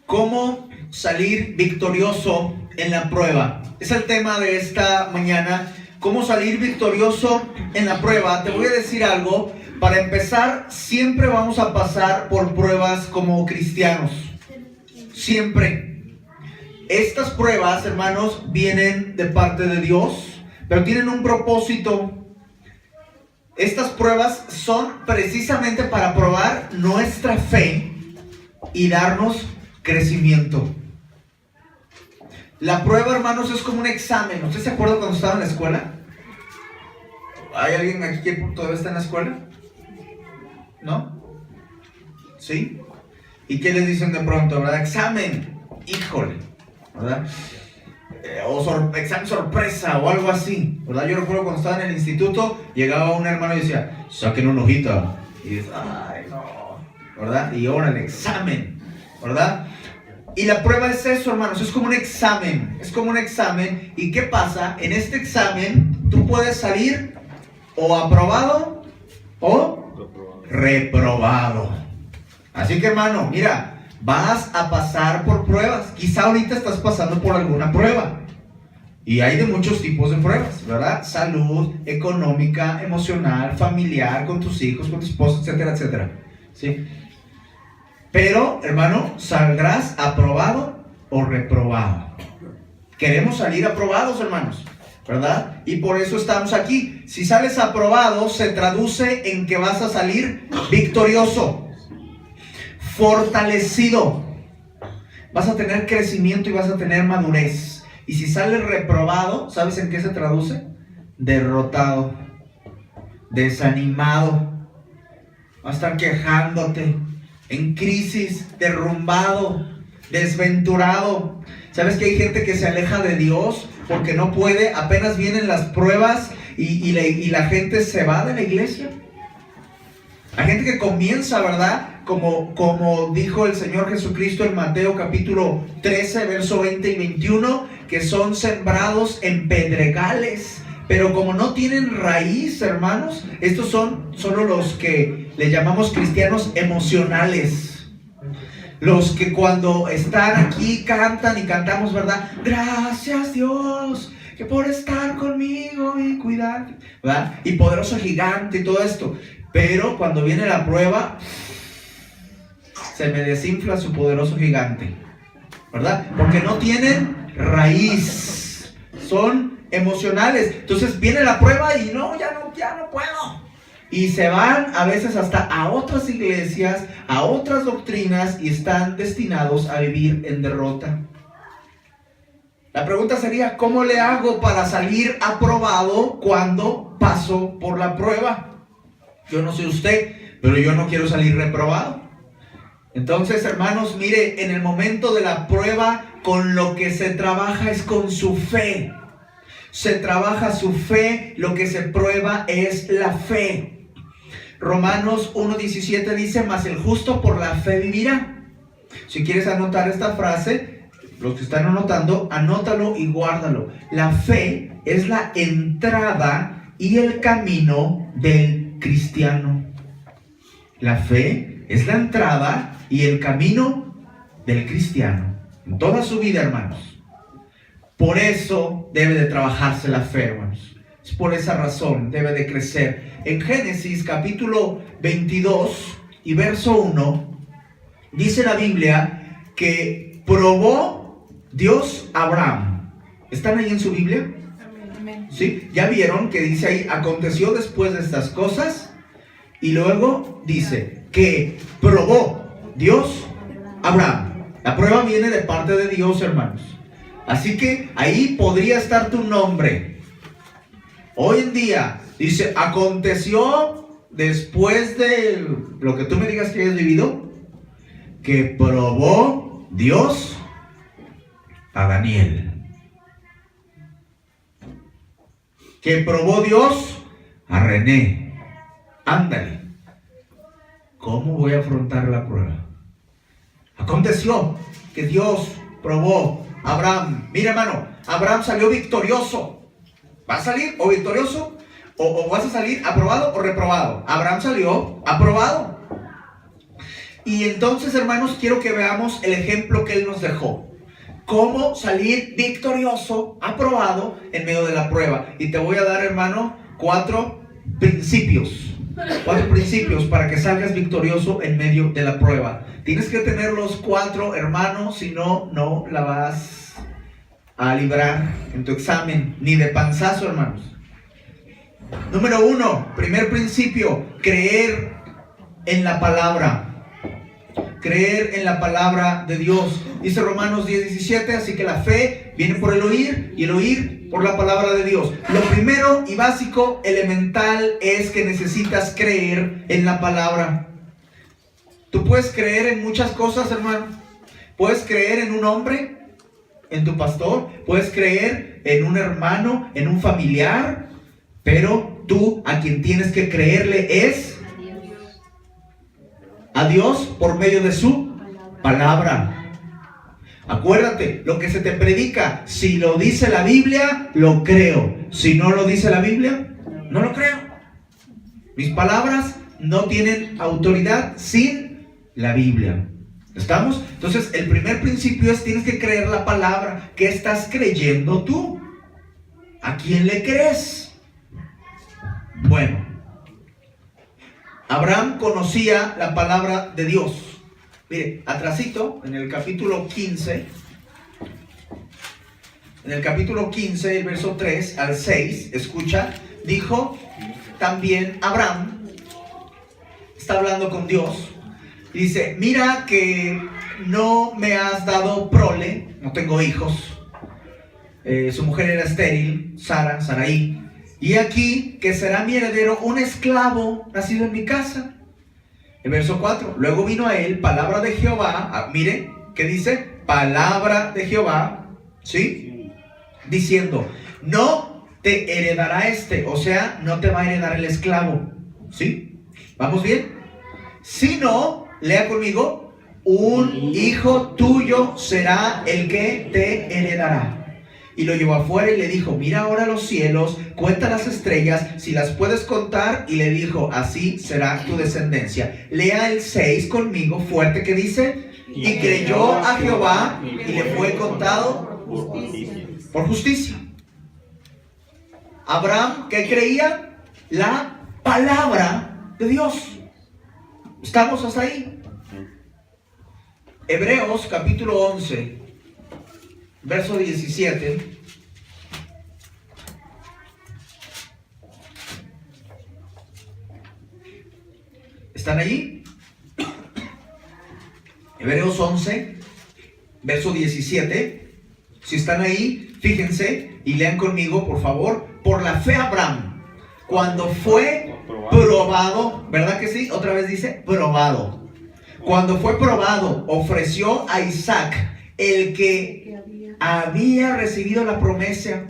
¿Cómo salir victorioso en la prueba? Es el tema de esta mañana. ¿Cómo salir victorioso en la prueba? Te voy a decir algo. Para empezar, siempre vamos a pasar por pruebas como cristianos. Siempre. Estas pruebas, hermanos, vienen de parte de Dios, pero tienen un propósito. Estas pruebas son precisamente para probar nuestra fe y darnos crecimiento. La prueba, hermanos, es como un examen. ¿Usted se acuerda cuando estaba en la escuela? ¿Hay alguien aquí que todavía está en la escuela? ¿No? ¿Sí? ¿Y qué les dicen de pronto, verdad? Examen. Híjole, ¿verdad? Examen sorpresa o algo así, ¿verdad? Yo recuerdo cuando estaba en el instituto, llegaba un hermano y decía, saquen una hojita. Y dices, ay, no, ¿verdad? Y ahora el examen, ¿verdad? Y la prueba es eso, hermanos, es como un examen, es como un examen. ¿Y qué pasa? En este examen tú puedes salir o aprobado o reprobado. Así que, hermano, mira, vas a pasar por pruebas. Quizá ahorita estás pasando por alguna prueba. Y hay de muchos tipos de pruebas, ¿verdad? Salud, económica, emocional, familiar, con tus hijos, con tu esposa, etcétera, etcétera. ¿Sí? Pero, hermano, saldrás aprobado o reprobado. Queremos salir aprobados, hermanos, ¿verdad? Y por eso estamos aquí. Si sales aprobado, se traduce en que vas a salir victorioso, fortalecido. Vas a tener crecimiento y vas a tener madurez. Y si sales reprobado, ¿sabes en qué se traduce? Derrotado, desanimado. Vas a estar quejándote, en crisis, derrumbado, desventurado. ¿Sabes que hay gente que se aleja de Dios porque no puede? Apenas vienen las pruebas y la gente se va de la iglesia. Hay gente que comienza, ¿verdad? Como dijo el Señor Jesucristo en Mateo capítulo 13, verso 20 y 21, que son sembrados en pedregales. Pero como no tienen raíz, hermanos, estos son solo los que le llamamos cristianos emocionales. Los que cuando están aquí cantan y cantamos, ¿verdad? Gracias Dios, que por estar conmigo y cuidar, ¿verdad? Y poderoso gigante y todo esto. Pero cuando viene la prueba, se me desinfla su poderoso gigante, ¿verdad? Porque no tienen raíz. Son emocionales. Entonces viene la prueba y no, ya no puedo. Y se van a veces hasta a otras iglesias, a otras doctrinas y están destinados a vivir en derrota. La pregunta sería, ¿cómo le hago para salir aprobado cuando paso por la prueba? Yo no sé usted, pero yo no quiero salir reprobado. Entonces, hermanos, mire, en el momento de la prueba, con lo que se trabaja es con su fe. Se trabaja su fe, lo que se prueba es la fe. Romanos 1:17 dice, mas el justo por la fe vivirá. Si quieres anotar esta frase, los que están anotando, anótalo y guárdalo. La fe es la entrada y el camino del cristiano. La fe es la entrada y el camino del cristiano en toda su vida, hermanos. Por eso debe de trabajarse la fe, hermanos. Es por esa razón debe de crecer. En Génesis capítulo 22 y verso 1 dice la Biblia que probó Dios a Abraham. ¿Están ahí en su Biblia? Amén. ¿Sí? Ya vieron que dice ahí, aconteció después de estas cosas. Y luego dice que probó Dios a Abraham. La prueba viene de parte de Dios, hermanos. Así que ahí podría estar tu nombre. Hoy en día dice, aconteció después de lo que tú me digas que hayas vivido, que probó Dios a Daniel. Que probó Dios a René. Ándale. ¿Cómo voy a afrontar la prueba? Aconteció que Dios probó a Abraham. Mira, hermano, Abraham salió victorioso. ¿Va a salir o victorioso? ¿O vas a salir aprobado o reprobado? Abraham salió aprobado. Y entonces, hermanos, quiero que veamos el ejemplo que Él nos dejó. Cómo salir victorioso, aprobado en medio de la prueba. Y te voy a dar, hermano, 4 principios. 4 principios para que salgas victorioso en medio de la prueba. Tienes que tener los 4, hermano, si no, no la vas a librar en tu examen, ni de panzazo, hermanos. Número 1, primer principio, creer en la palabra. Creer en la palabra de Dios. Dice Romanos 10:17, así que la fe viene por el oír y el oír por la palabra de Dios. Lo primero y básico, elemental, es que necesitas creer en la palabra. Tú puedes creer en muchas cosas, hermano. Puedes creer en un hombre, en tu pastor. Puedes creer en un hermano, en un familiar. Pero tú a quien tienes que creerle es a Dios por medio de su palabra. Acuérdate, lo que se te predica, si lo dice la Biblia, lo creo. Si no lo dice la Biblia, no lo creo. Mis palabras no tienen autoridad sin la Biblia. ¿Estamos? Entonces, el primer principio es: tienes que creer la palabra. ¿Qué estás creyendo tú? ¿A quién le crees? Bueno, Abraham conocía la palabra de Dios. Mire, atrasito, en el capítulo 15, el verso 3 al 6, escucha, dijo también Abraham, está hablando con Dios, y dice: mira que no me has dado prole, no tengo hijos. Su mujer era estéril, Sarai. Y aquí que será mi heredero un esclavo nacido en mi casa. El verso 4. Luego vino a él palabra de Jehová. Mire, ¿qué dice? Palabra de Jehová. ¿Sí? Diciendo: no te heredará o sea, no te va a heredar el esclavo. ¿Sí? ¿Vamos bien? Sino, lea conmigo, un hijo tuyo será el que te heredará. Y lo llevó afuera y le dijo: mira ahora los cielos, cuenta las estrellas, si las puedes contar. Y le dijo: así será tu descendencia. Lea el 6 conmigo, fuerte, que dice: y creyó a Jehová y le fue contado por justicia. Abraham, ¿qué creía? La palabra de Dios. ¿Estamos hasta ahí? Hebreos capítulo 11, verso 17. ¿Están allí? Hebreos 11, verso 17. Si están ahí, fíjense y lean conmigo, por favor. Por la fe Abraham, cuando fue probado, ¿verdad que sí? Otra vez dice probado. Cuando fue probado, ofreció a Isaac, el que había recibido la promesa,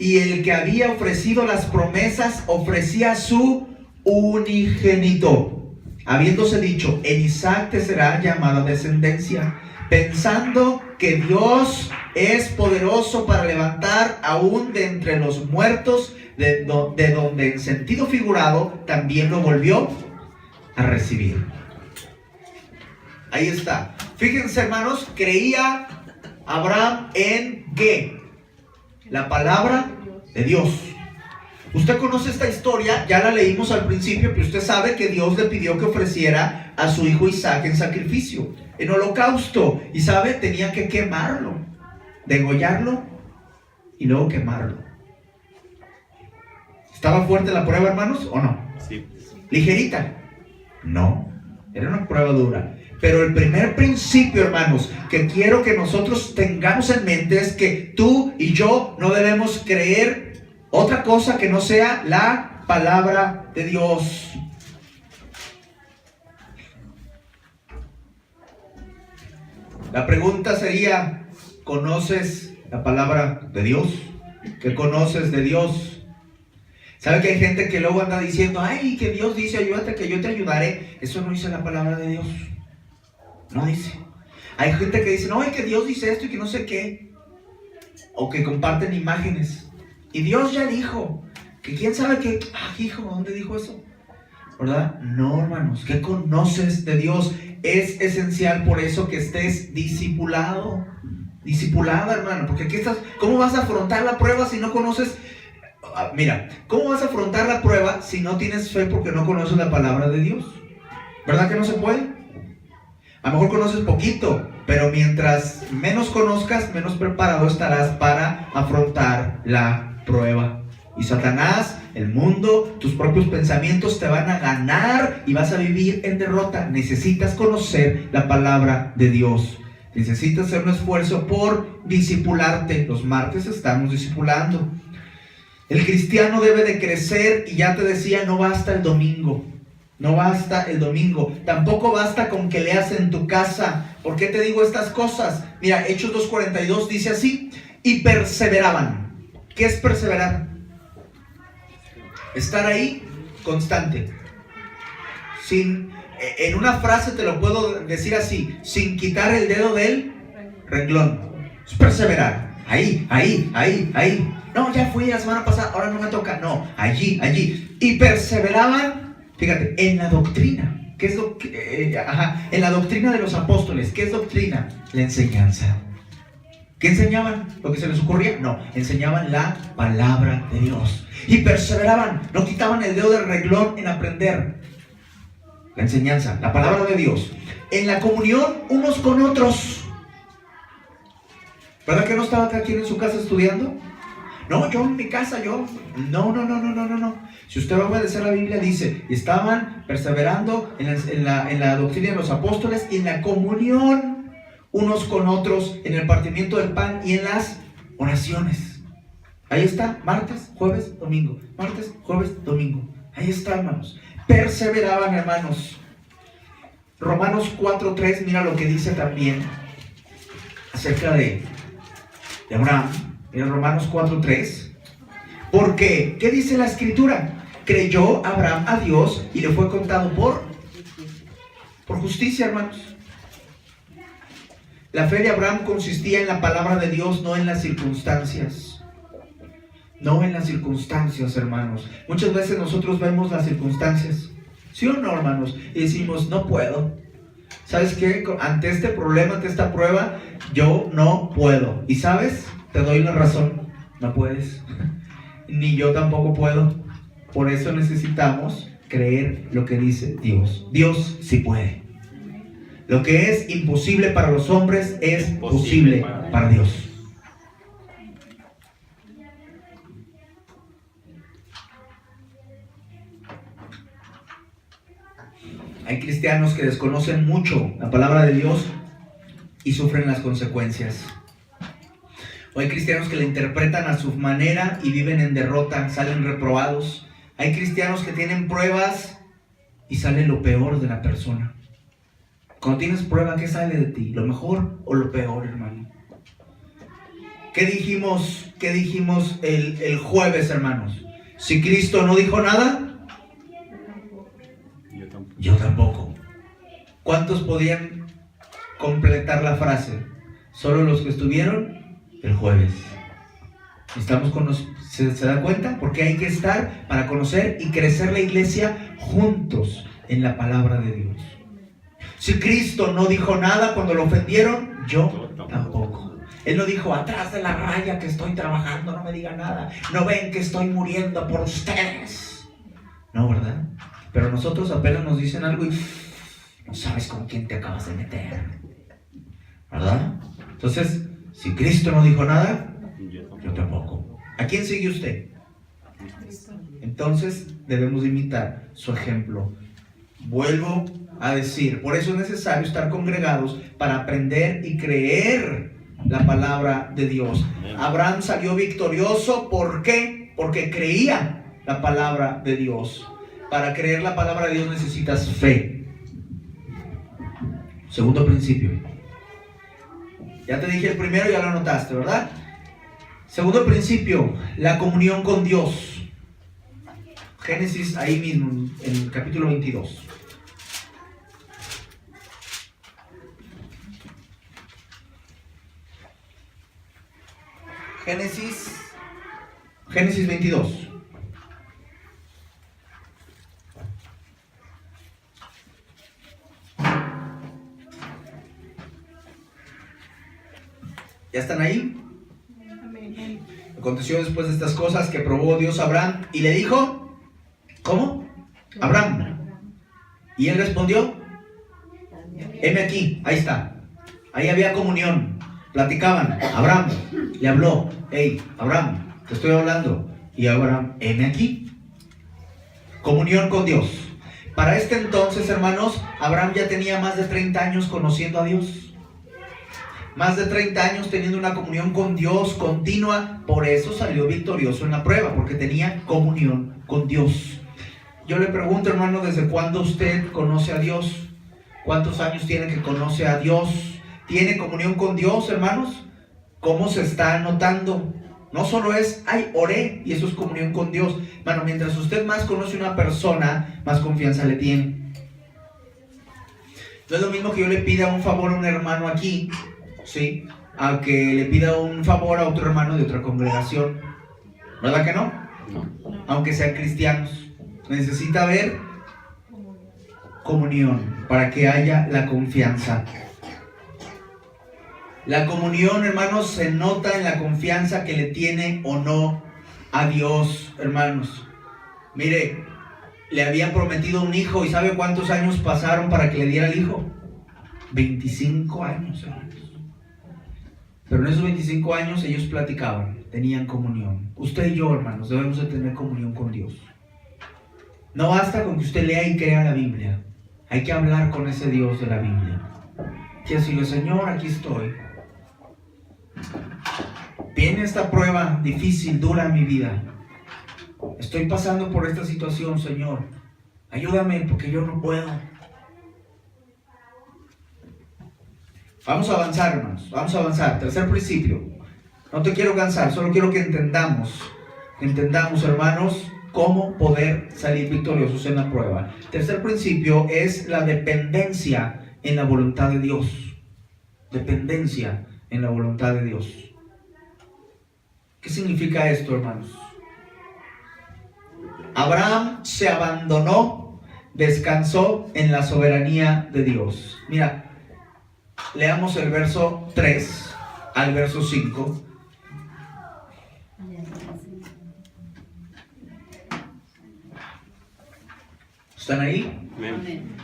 y el que había ofrecido las promesas ofrecía su unigénito, habiéndose dicho: en Isaac te será llamada descendencia, pensando que Dios es poderoso para levantar aún de entre los muertos, de donde en sentido figurado también lo volvió a recibir. Ahí está. Fíjense, hermanos, creía Abraham en ¿qué? La palabra de Dios. Usted conoce esta historia, ya la leímos al principio, pero usted sabe que Dios le pidió que ofreciera a su hijo Isaac en sacrificio, en holocausto. Y sabe, tenía que quemarlo, degollarlo y luego quemarlo. ¿Estaba fuerte la prueba, hermanos, o no? Sí. ¿Ligerita? No, era una prueba dura. Pero el primer principio, hermanos, que quiero que nosotros tengamos en mente es que tú y yo no debemos creer otra cosa que no sea la palabra de Dios. La pregunta sería: ¿conoces la palabra de Dios? ¿Qué conoces de Dios? ¿Sabe que hay gente que luego anda diciendo: ay, que Dios dice, ayúdate que yo te ayudaré? Eso no dice la palabra de Dios. No dice. Hay gente que dice: no, que Dios dice esto y que no sé qué. O que comparten imágenes. Y Dios ya dijo que quién sabe qué. Ah, hijo, ¿dónde dijo eso? ¿verdad? No, hermanos, ¿qué conoces de Dios? Es esencial por eso que estés discipulado, discipulada, hermano, porque aquí estás. ¿Cómo vas a afrontar la prueba si no conoces? Mira, ¿cómo vas a afrontar la prueba si no tienes fe porque no conoces la palabra de Dios? ¿Verdad que no se puede? A lo mejor conoces poquito, pero mientras menos conozcas, menos preparado estarás para afrontar la prueba. Y Satanás, el mundo, tus propios pensamientos te van a ganar y vas a vivir en derrota. Necesitas conocer la palabra de Dios. Necesitas hacer un esfuerzo por discipularte. Los martes estamos discipulando. El cristiano debe de crecer, y ya te decía, no basta el domingo. No basta el domingo. Tampoco basta con que leas en tu casa. ¿Por qué te digo estas cosas? Mira, Hechos 2:42 dice así: y perseveraban. ¿Qué es perseverar? Estar ahí constante. En una frase te lo puedo decir así: sin quitar el dedo del renglón. Es perseverar. Ahí. No, ya fui la semana pasada, ahora no me toca. No, allí. Y perseveraban, fíjate, en la doctrina. ¿Qué es en la doctrina de los apóstoles. ¿Qué es doctrina? La enseñanza. ¿Qué enseñaban? ¿Lo que se les ocurría? No, enseñaban la palabra de Dios. Y perseveraban, no quitaban el dedo del renglón en aprender la enseñanza, la palabra de Dios. En la comunión unos con otros. ¿Verdad que no estaba acá quien en su casa estudiando? No, yo en mi casa, yo. No. Si usted va a obedecer la Biblia, dice: estaban perseverando en la doctrina de los apóstoles y en la comunión unos con otros, en el partimiento del pan y en las oraciones. Ahí está, martes, jueves, domingo. Martes, jueves, domingo. Ahí está, hermanos. Perseveraban, hermanos. Romanos 4:3, mira lo que dice también acerca de Abraham. Mira, Romanos 4:3. Porque, ¿qué dice la escritura? Creyó Abraham a Dios y le fue contado por justicia, hermanos. La fe de Abraham consistía en la palabra de Dios, no en las circunstancias. No en las circunstancias, hermanos. Muchas veces nosotros vemos las circunstancias, ¿sí o no, hermanos? Y decimos: no puedo. ¿Sabes qué? Ante este problema, ante esta prueba, yo no puedo. ¿Y sabes? Te doy la razón. No puedes. Ni yo tampoco puedo. Por eso necesitamos creer lo que dice Dios. Dios sí puede. Lo que es imposible para los hombres es posible para Dios. Hay cristianos que desconocen mucho la palabra de Dios y sufren las consecuencias. O hay cristianos que la interpretan a su manera y viven en derrota, salen reprobados. Hay cristianos que tienen pruebas y sale lo peor de la persona. Cuando tienes prueba, ¿qué sale de ti? ¿Lo mejor o lo peor, hermano? ¿Qué dijimos el jueves, hermanos? Si Cristo no dijo nada, yo tampoco. ¿Cuántos podían completar la frase? Solo los que estuvieron el jueves. Estamos ¿se da cuenta? Porque hay que estar para conocer y crecer la iglesia juntos en la palabra de Dios. Si Cristo no dijo nada cuando lo ofendieron, yo tampoco. Él no dijo: atrás de la raya que estoy trabajando, no me diga nada. No ven que estoy muriendo por ustedes. No, ¿verdad? Pero nosotros apenas nos dicen algo y no sabes con quién te acabas de meter, ¿verdad? Entonces, si Cristo no dijo nada, yo tampoco. ¿A quién sigue usted? Entonces debemos imitar su ejemplo. Vuelvo a decir, por eso es necesario estar congregados para aprender y creer la palabra de Dios. Abraham salió victorioso. ¿Por qué? Porque creía la palabra de Dios. Para creer la palabra de Dios necesitas fe. Segundo principio. Ya te dije el primero, ya lo notaste, ¿verdad? Segundo principio, la comunión con Dios. Génesis, ahí mismo, en el capítulo 22. Génesis 22. ¿Ya están ahí? Aconteció después de estas cosas que probó Dios a Abraham y le dijo, ¿cómo? Abraham. Y él respondió, heme aquí, ahí está. Ahí había comunión, platicaban. Abraham le habló, hey, Abraham, te estoy hablando. Y Abraham, heme aquí. Comunión con Dios. Para este entonces, hermanos, Abraham ya tenía más de 30 años conociendo a Dios. Más de 30 años teniendo una comunión con Dios continua. Por eso salió victorioso en la prueba, porque tenía comunión con Dios. Yo le pregunto, hermano, ¿desde cuándo usted conoce a Dios? ¿Cuántos años tiene que conoce a Dios? ¿Tiene comunión con Dios, hermanos? ¿Cómo se está notando? No solo es, ay, oré, y eso es comunión con Dios. Hermano, mientras usted más conoce a una persona, más confianza le tiene. No es lo mismo que yo le pida un favor a un hermano aquí, ¿sí?, a que le pida un favor a otro hermano de otra congregación. ¿Verdad que no? No. Aunque sean cristianos. Necesita haber comunión para que haya la confianza. La comunión, hermanos, se nota en la confianza que le tiene o no a Dios, hermanos. Mire, le habían prometido un hijo y ¿sabe cuántos años pasaron para que le diera el hijo? 25 años, hermanos. Pero en esos 25 años ellos platicaban, tenían comunión. Usted y yo, hermanos, debemos de tener comunión con Dios. No basta con que usted lea y crea la Biblia. Hay que hablar con ese Dios de la Biblia. Y decirle, Señor, aquí estoy. Viene esta prueba difícil, dura en mi vida. Estoy pasando por esta situación, Señor. Ayúdame porque yo no puedo. Vamos a avanzar, hermanos. Vamos a avanzar. Tercer principio. No te quiero cansar, solo quiero que entendamos, hermanos, cómo poder salir victoriosos en la prueba. Tercer principio es la dependencia en la voluntad de Dios. Dependencia en la voluntad de Dios. ¿Qué significa esto, hermanos? Abraham se abandonó, descansó en la soberanía de Dios. Mira, leamos el verso 3 al verso 5. ¿Están ahí? Amén.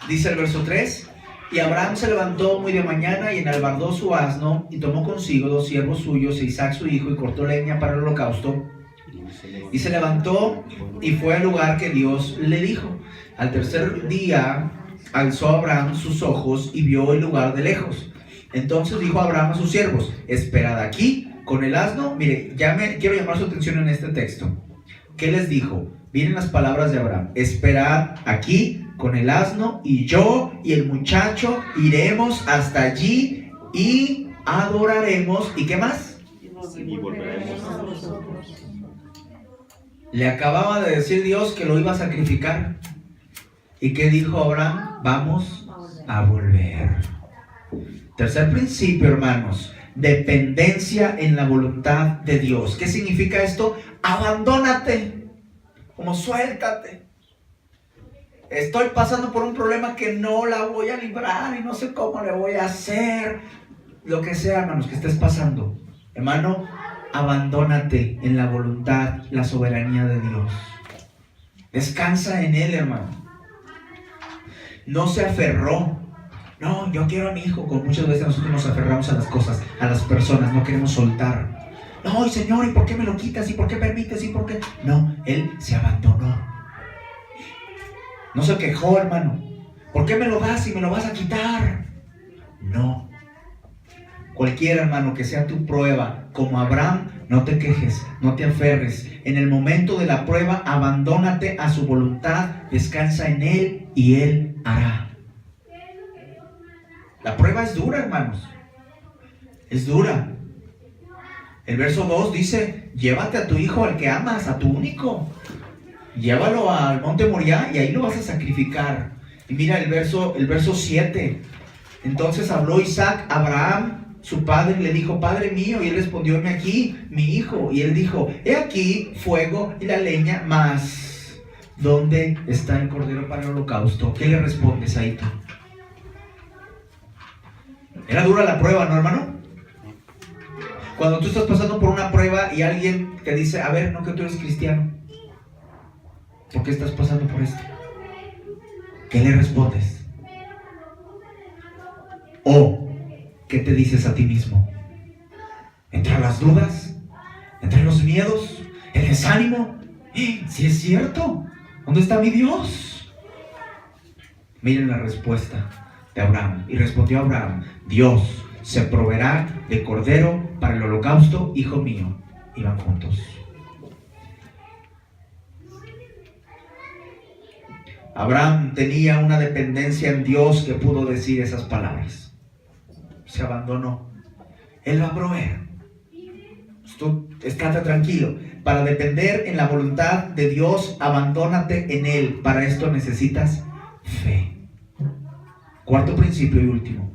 Dice el verso 3. Y Abraham se levantó muy de mañana y enalbardó su asno y tomó consigo 2 siervos suyos e Isaac su hijo y cortó leña para el holocausto. Y se levantó y fue al lugar que Dios le dijo. Al tercer día alzó Abraham sus ojos y vio el lugar de lejos. Entonces dijo Abraham a sus siervos, esperad aquí con el asno. Mire, quiero llamar su atención en este texto. ¿Qué les dijo? Vienen las palabras de Abraham. Esperad aquí con el asno y yo y el muchacho iremos hasta allí y adoraremos. ¿Y qué más? Y volveremos a vosotros. Le acababa de decir Dios que lo iba a sacrificar. ¿Y qué dijo Abraham? Vamos a volver. Tercer principio, hermanos. Dependencia en la voluntad de Dios. ¿Qué significa esto? Abandónate. Como suéltate. Estoy pasando por un problema que no la voy a librar y no sé cómo le voy a hacer. Lo que sea, hermanos, que estés pasando. Hermano, abandónate en la voluntad, la soberanía de Dios. Descansa en Él, hermano. No se aferró. No, yo quiero a mi hijo. Como muchas veces nosotros nos aferramos a las cosas, a las personas, no queremos soltar. No, Señor, ¿y por qué me lo quitas? ¿Y por qué permites? ¿Y por qué? No, Él se abandonó. No se quejó, hermano. ¿Por qué me lo das y me lo vas a quitar? No. Cualquier, hermano, que sea tu prueba, como Abraham, no te quejes, no te aferres. En el momento de la prueba, abandónate a su voluntad, descansa en Él y Él hará. La prueba es dura, hermanos. Es dura. El verso 2 dice, llévate a tu hijo, al que amas, a tu único. Llévalo al monte Moriah y ahí lo vas a sacrificar. Y mira el verso 7. Entonces habló Isaac a Abraham, su padre, y le dijo, Padre mío. Y él respondió, heme aquí, mi hijo. Y él dijo, he aquí fuego y la leña, mas ¿dónde está el cordero para el holocausto? ¿Qué le respondes ahí tú? Era dura la prueba, ¿no, hermano? Cuando tú estás pasando por una prueba y alguien te dice, a ver, no que tú eres cristiano, ¿por qué estás pasando por esto? ¿Qué le respondes? ¿O qué te dices a ti mismo? ¿Entre las dudas? ¿Entre los miedos? ¿El desánimo? ¿Sí es cierto? ¿Dónde está mi Dios? Miren la respuesta de Abraham. Y respondió Abraham, Dios se proveerá de cordero para el holocausto, hijo mío. Iban juntos. Abraham tenía una dependencia en Dios que pudo decir esas palabras. Se abandonó. Él va a proveer. Tú estate tranquilo. Para depender en la voluntad de Dios, abandónate en Él. Para esto necesitas fe. Cuarto principio y último.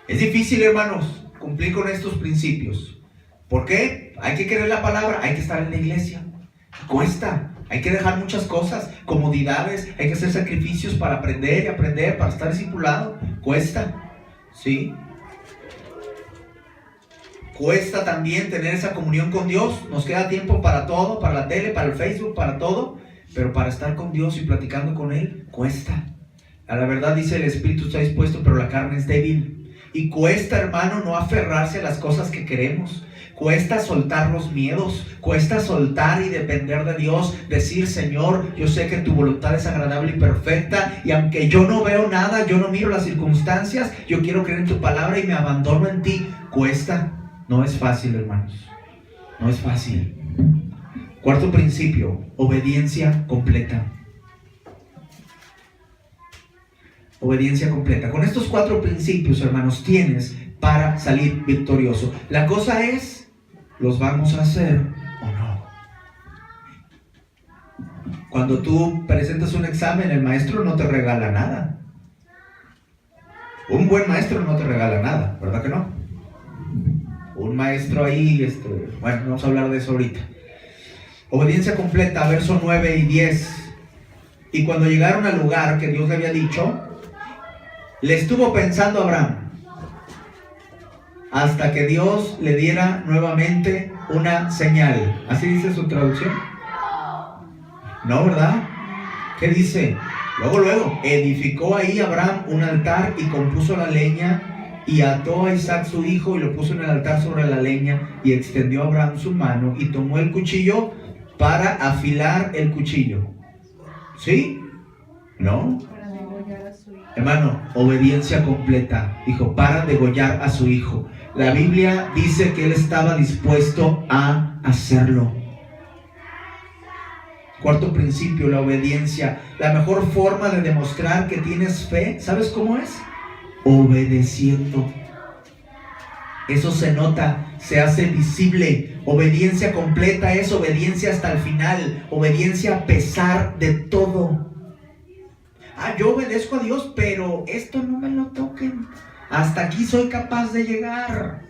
Es difícil, hermanos, cumplir con estos principios. ¿Por qué? Hay que creer la palabra, hay que estar en la iglesia. Cuesta, hay que dejar muchas cosas, comodidades, hay que hacer sacrificios para aprender y aprender, para estar discipulado. Cuesta, ¿sí? Cuesta también tener esa comunión con Dios. Nos queda tiempo para todo, para la tele, para el Facebook, para todo. Pero para estar con Dios y platicando con Él, cuesta. A la verdad dice el Espíritu está dispuesto, pero la carne es débil. Y cuesta, hermano, no aferrarse a las cosas que queremos. Cuesta soltar los miedos. Cuesta soltar y depender de Dios. Decir, Señor, yo sé que tu voluntad es agradable y perfecta. Y aunque yo no veo nada, yo no miro las circunstancias, yo quiero creer en tu palabra y me abandono en ti. Cuesta. No es fácil, hermanos. No es fácil. Cuarto principio, obediencia completa. Obediencia completa. Con estos 4 principios, hermanos, tienes para salir victorioso. La cosa es, ¿los vamos a hacer o no? Cuando tú presentas un examen, el maestro no te regala nada. Un buen maestro no te regala nada, ¿verdad que no? Un maestro ahí, bueno, vamos a hablar de eso ahorita. Obediencia completa, verso 9 y 10. Y cuando llegaron al lugar que Dios le había dicho, le estuvo pensando Abraham hasta que Dios le diera nuevamente una señal. ¿Así dice su traducción? No, ¿verdad? ¿Qué dice? Luego, edificó ahí Abraham un altar y compuso la leña y ató a Isaac su hijo y lo puso en el altar sobre la leña y extendió a Abraham su mano y tomó el cuchillo para afilar el cuchillo. ¿Sí? ¿No? Hermano, obediencia completa. Dijo, para degollar a su hijo. La Biblia dice que él estaba dispuesto a hacerlo. Cuarto principio, la obediencia. La mejor forma de demostrar que tienes fe, ¿sabes cómo es? Obedeciendo. Eso se nota, se hace visible. Obediencia completa es obediencia hasta el final. Obediencia a pesar de todo. Yo obedezco a Dios, pero esto no me lo toquen. Hasta aquí soy capaz de llegar.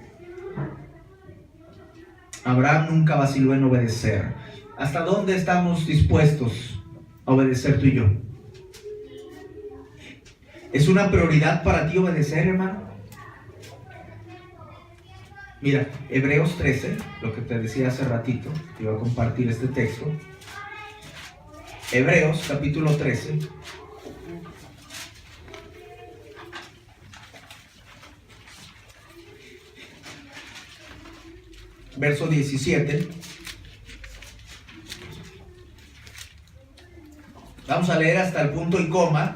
Abraham nunca vaciló en obedecer. ¿Hasta dónde estamos dispuestos a obedecer tú y yo? ¿Es una prioridad para ti obedecer, hermano? Mira, Hebreos 13, lo que te decía hace ratito, te iba a compartir este texto. Hebreos capítulo 13. Verso 17. Vamos a leer hasta el punto y coma.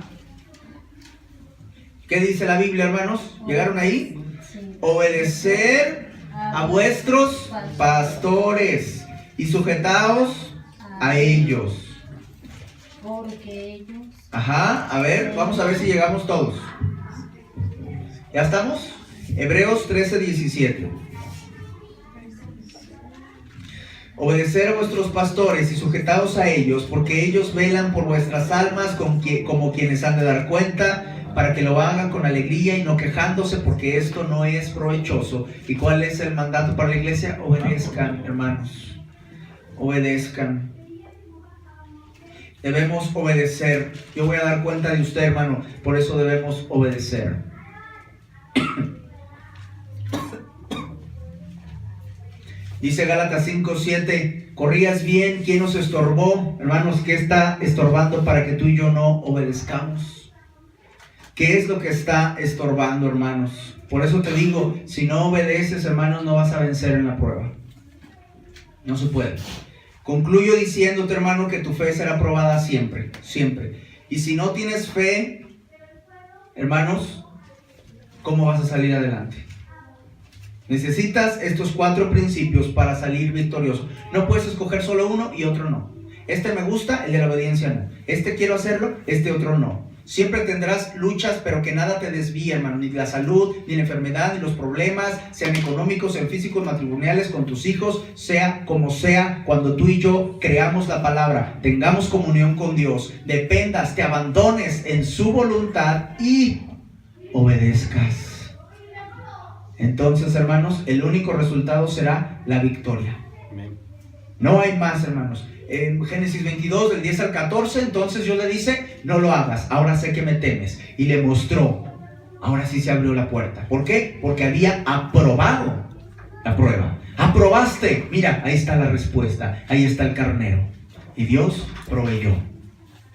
¿Qué dice la Biblia, hermanos? ¿Llegaron ahí? Obedecer a vuestros pastores y sujetaos a ellos. Porque ellos... A ver, vamos a ver si llegamos todos. ¿Ya estamos? Hebreos 13, 17. Obedecer a vuestros pastores y sujetaos a ellos, porque ellos velan por vuestras almas como quienes han de dar cuenta, para que lo hagan con alegría y no quejándose, porque esto no es provechoso. ¿Y cuál es el mandato para la iglesia? Obedezcan, hermanos. Obedezcan. Debemos obedecer. Yo voy a dar cuenta de usted, hermano. Por eso debemos obedecer. Dice Gálatas 5:7, corrías bien, ¿quién nos estorbó? Hermanos, ¿qué está estorbando para que tú y yo no obedezcamos? ¿Qué es lo que está estorbando, hermanos? Por eso te digo, si no obedeces, hermanos, no vas a vencer en la prueba. No se puede. Concluyo diciéndote, hermano, que tu fe será probada siempre, siempre. Y si no tienes fe, hermanos, ¿cómo vas a salir adelante? Necesitas estos 4 principios para salir victorioso. No puedes escoger solo uno y otro no. Este me gusta, el de la obediencia no. Este quiero hacerlo, este otro no. Siempre tendrás luchas, pero que nada te desvíe, hermano. Ni la salud, ni la enfermedad, ni los problemas, sean económicos, sean físicos, matrimoniales, con tus hijos, sea como sea. Cuando tú y yo creamos la palabra, tengamos comunión con Dios, dependas, te abandones en su voluntad y obedezcas. Entonces, hermanos, el único resultado será la victoria. Amén. No hay más, hermanos. En Génesis 22, del 10 al 14, entonces Dios le dice, no lo hagas, ahora sé que me temes. Y le mostró, ahora sí se abrió la puerta. ¿Por qué? Porque había aprobado la prueba. Aprobaste, mira, ahí está la respuesta, ahí está el carnero. Y Dios proveyó.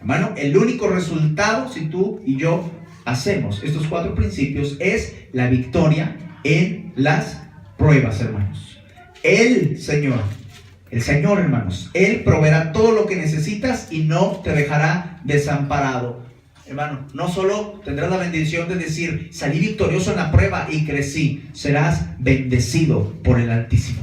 Hermano, el único resultado, si tú y yo hacemos estos 4 principios, es la victoria en las pruebas, hermanos. El Señor, hermanos, Él proveerá todo lo que necesitas y no te dejará desamparado. Hermano, no solo tendrás la bendición de decir, salí victorioso en la prueba y crecí, serás bendecido por el Altísimo.